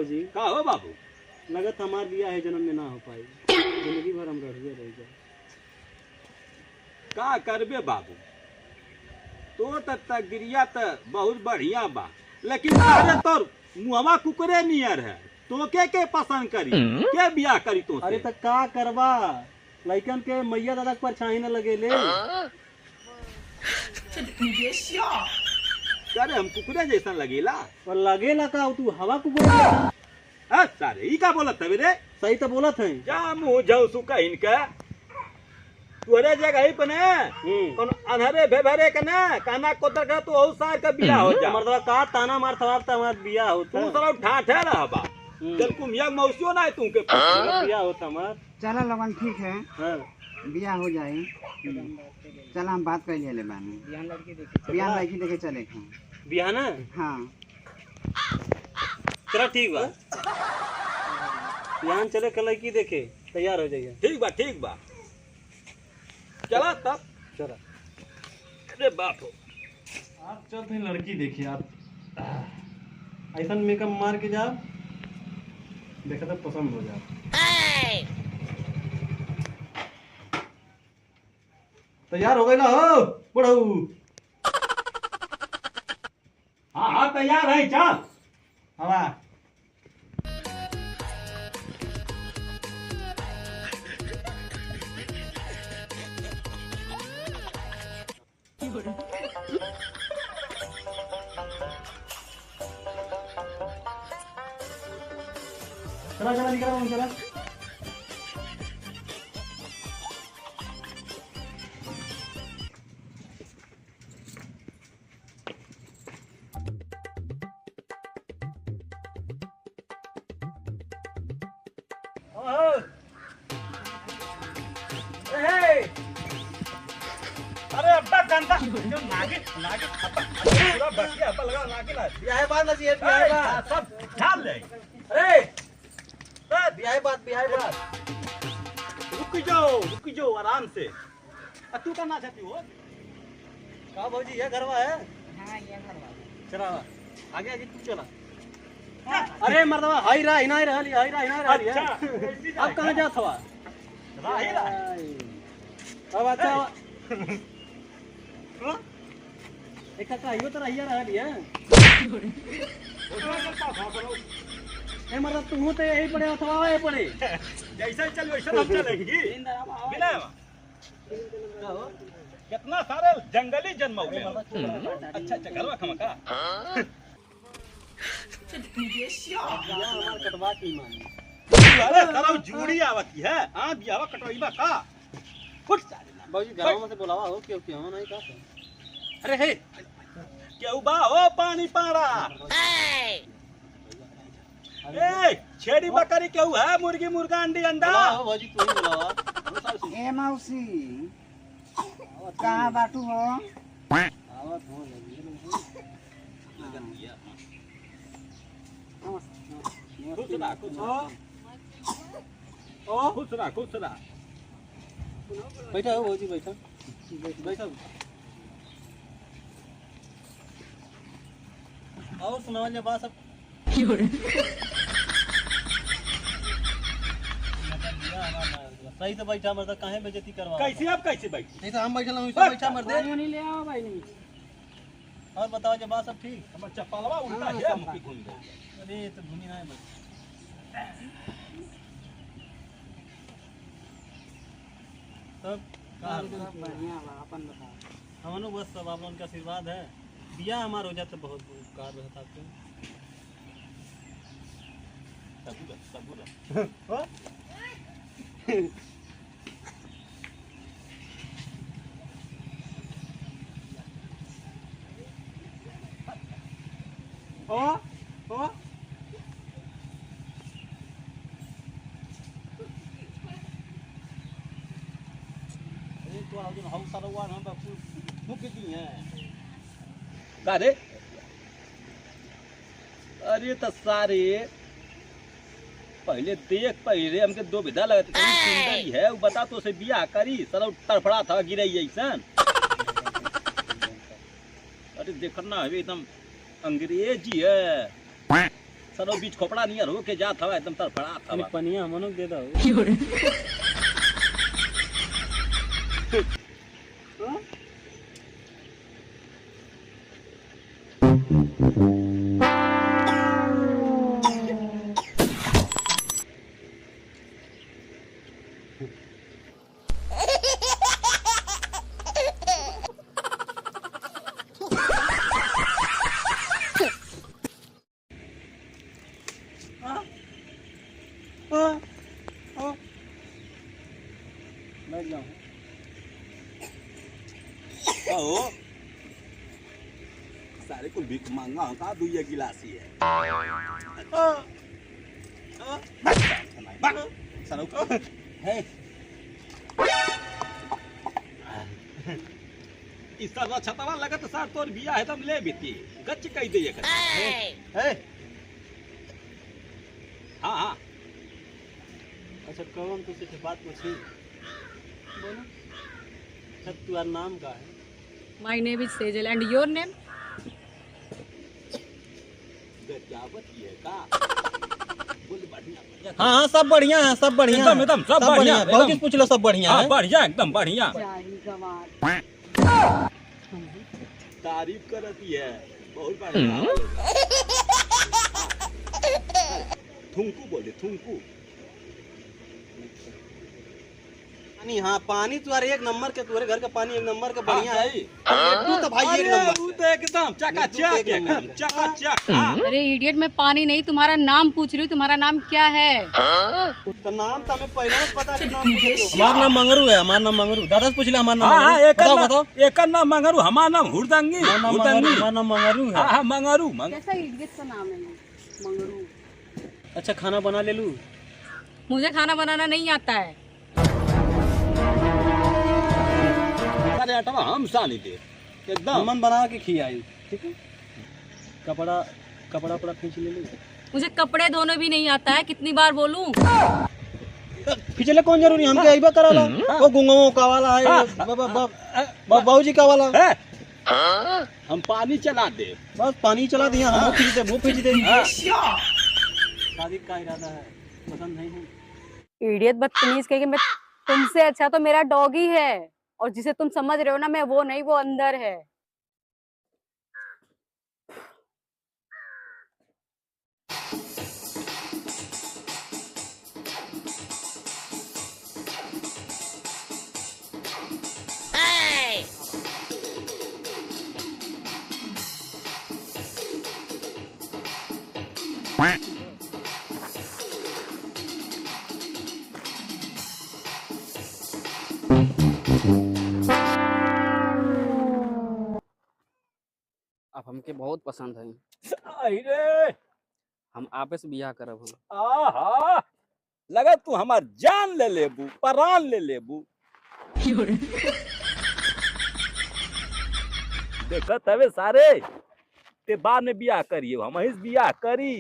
भौजी का हो बाबू? लगत हमार बिया है जन्म में ना हो पाई, जिंदगी भर हम रह जाए। का करबे बाबू, तो तगिरिया तो बहुत बढ़िया बा, लेकिन अरे तोर मुहवा कुकरे नियर है, तो के पसंद करी, के बियाह करी तो? अरे तो का करबा, लइकन के मैया दादा के परछाई न लगे ले। अरे हम कुकरे जैसा लगेला और लगेला का तू हवा कुकुर? सारे ई का बोलत है रे? सही तो बोलत है। जा मुंह जाऊ सुका इनका तोरे जगह ही पने कौन अनहरे भेभरे के ना काना कोतर का तो औ सार का बियाह हो जा। मर्दवा का ताना मार सवार त हमार बियाह होता। तू सारा ठाठे रहबा चल कुमिया मौसियो ना तू के बियाह होता हमार। चला लगन ठीक है, हां बियाह हो जाए। चल हम बात कर ले बानी, बियाह लड़की देखे चले। बियाह ना? हाँ चलो ठीक बा, बियाह चले कल लड़की देखे तैयार हो जाइए। ठीक बा चला तब चला। अरे बाप हो, आप चलते हैं लड़की देखिए। आप ऐसा मेकअप मार के जाओ, देखा तो पसंद हो जाए। तैयार हो गए ना हो बड़ऊ? हाँ तैयार है, चल हवा चला निकल चला। अरे अब्बा गंदा जो नागिन पूरा बसिया अब्बा लगा नागिन है। बियाह बात नसी है, बियाह बात सब ढाल ले। अरे बियाह बात रुक जाओ आराम से। तू करना चाहती हो? का भौजी ये घरवा है? हाँ ये करवा। चला आगे तू चला। अरे मर्दवा हाई रहा हिना रहली, हाई रहा हिना रहली। अच्छा अब कहां जात हवा? राही रा अब अच्छा एक का यो तो रहिया रहली है। ए मर्द तू तो यही पड़े अथवा ये पड़े? जैसे चल वैसे हम चलेंगी बिना कितना सारे जंगली जन्म हो गए। अच्छा घरवा खमका हमार कटवा की मानी। अरे सारा जुड़ी आवती है। हां बियावा कटवाईबा का फुट सारे ना बाबूजी गांव में से बुलावा हो क्यों क्यों नहीं का? अरे हे क्यों बा हो पानी पाड़ा ए छेड़ी बकरी क्यों है? मुर्गी मुर्गा अंडी अंडा बुलावा बाबूजी, तू ही बुलावा। ए मौसी कहाँ बाटू हो? आवत हो लगी खुश रहा बैठा हो बाबूजी, बैठा बैठा। और सुनाओ जब बात सब सही तो बैठा मर्द, काहे बेइज्जती करवा? कैसे आप कैसे बैठ नहीं तो हम बैठल हूं, इसमें बैठा मर्द। नहीं ले आओ भाई नहीं। और बताओ जब बात सब ठीक? हमर चप्पलवा उल्टा है मुकी घूम गई। अरे तो घूमी ना है बस। तब का बढ़िया बा, अपन बताओ। हमनो बस सब आप लोगन का आशीर्वाद है। बिया हमार हो जाए तो बहुत उपकार रहता आपके। सबूरा ओ तो आज हम सारा हुआ हम मुक्ति दी है। अरे अरे तो सारे पहले देख पहले हमके दो विधा लगत सुंदर ही है। वो बता तो से बियाह करी साला तड़फड़ा था गिरई ऐसन। अरे देखना है एकदम अंग्रेजी है। सरो बीच खोपड़ा नियर हो के जात हवा एकदम तरफड़ा अरे हवा पनिया हमनों के दे दो बैठ जाओ कहो सारे को भीख मांगा का दू ये गिलासी है सरो है इस तरह छतवा लगत सार तोर बिया है तुम ले बीती गच कह दे है हां हां अच्छा कौन तुझसे बात पूछी बोलो अच्छा तुम्हारा नाम का है My name is Sejal and your name? क्या बतिए का बोल बढ़िया हाँ हाँ सब बढ़िया है सब बढ़िया एकदम एकदम सब बढ़िया बहुत कुछ पूछ लो सब बढ़िया हां है बढ़िया एकदम बढ़िया जाहिल गवार। तारीफ करती है बहुत बढ़िया थुंकू बोले थुंकू पानी हाँ पानी तुम्हारे एक नंबर के तुम्हारे घर का पानी एक नंबर का बढ़िया है है तू तो भाई एक नंबर तू तो एकदम चकाचक एकदम चकाचक अरे इडियट, मैं पानी नहीं तुम्हारा नाम पूछ रही हूँ। तुम्हारा नाम क्या है? तो नाम तो हमें पहले से पता है नाम हमारा नाम मंगरू है हमारा नाम मंगरू दादा से पूछ ले हमारा नाम हां बताओ बताओ एक नाम मंगरू हमारा नाम हुरदंगी हमारा नाम मंगरू है हां मंगरू कैसा इडियट का नाम है ये? मंगरू। अच्छा खाना बना ले लूं मुझे खाना बनाना नहीं आता है। अरे हटवा हम सानी दे एकदम हमन बना के खियाई ठीक है कपड़ा कपड़ा पड़ा खींच ले लूं मुझे कपड़े धोने भी नहीं आता है, कितनी बार बोलूं? खींचले कौन जरूरी हमके आइबा कराला वो गुंगो का वाला है बाबूजी का वाला है हम पानी चला दे बस पानी चला दिया हम खींच दे वो खींच दे शादी का इरादा है पसंद नहीं है इडियट बदतमीज कह के मैं तुमसे अच्छा तो मेरा डॉगी है, और जिसे तुम समझ रहे हो ना, मैं वो नहीं, वो अंदर है। अब हमके बहुत पसंद है अरे हम आपे से बियाह करब हम आहा लगा तू हमार जान ले लेबू प्राण ले लेबू देखत हवे सारे ते बाद में बियाह करिए हम ही बियाह करी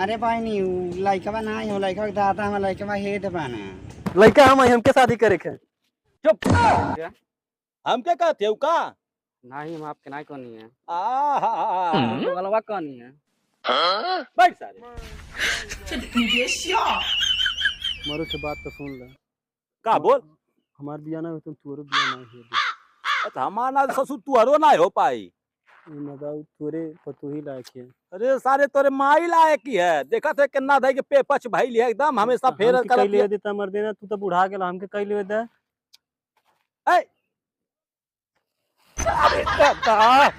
अरे भाई नहीं लड़का ना हो लड़का के दादा हम लड़का हेड बना लड़का हम हमके शादी करे के चुप हम क्या कहते हो का नहीं हम आपके ना कोनी है आहा तो वाला कोनी है बैठ सारे मारो से बात तो सुन ले का बोल हमार बिया ना हो तुम तोरो बिया ना हो तो हमारा ससुर तू हरो ना हो पाई मदाऊ तोरे पतू ही लायक है अरे सारे तोरे माई लायक ही है देखा थे किन्ना धई के पे पच भइल है एकदम हमेशा फेर कर ले देता मर देना तू तो बुढ़ा गेला हमके कई ले दे ए अरे दादा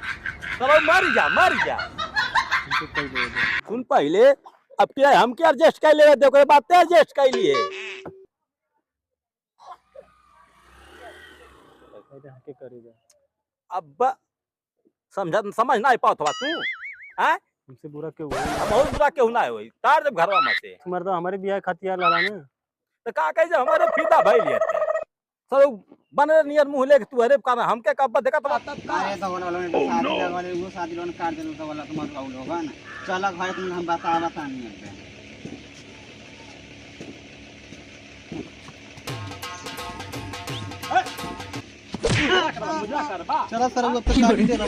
चलो मर जा हमके कई ले दे सुन पहले अब क्या हम क्या एडजस्ट कर ले देखो बात एडजस्ट कर लिए हके करे जा अब समझ ना पाओ तू हैं हमसे बुरा क्यों हुआ बहुत बुरा क्यों ना होई तार जब घरवा में से तुम्हारे तो हमारे बियाह खातिर लाला ना तो का कहे हमारे फिदा भइल है सब बने नियर मुंह लेके तू अरे का हमके कब देखा तो अरे तो वाला शादी वाले वो शादी लोन काट देलो तो वाला तुम खाऊ होगा ना चल घर तुम हम बता नहीं है मुझा कर बा चला सर वो तो काट दे रहा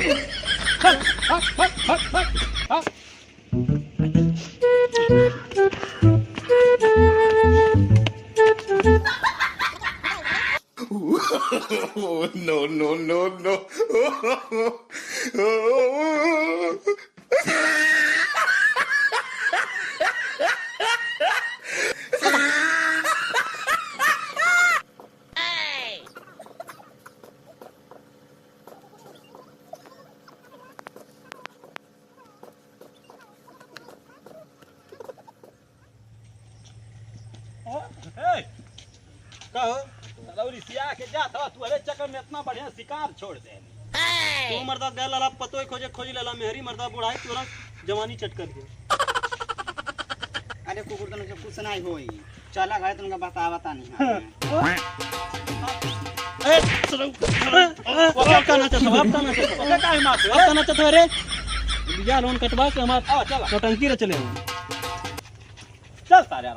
No, no, no, no. कहो रौरिसिया के जात हवा तू अरे चक्कर में इतना बढ़िया शिकार छोड़ दे तू मर्दा गए लाला पतोय खोजे खोजी लाला मेहरी मर्दा बुढ़ाई तोरा जवानी चटकर के। अरे कुकुर तन के कुछ नहीं होई चला घरे तुमका बता नहीं अब का नाचत हो ओके काहे मारते हो? अब का नाचत हो रे बिया लोन कटवा के हमार आओ चला नौटंकी रे चले हम। चल सारे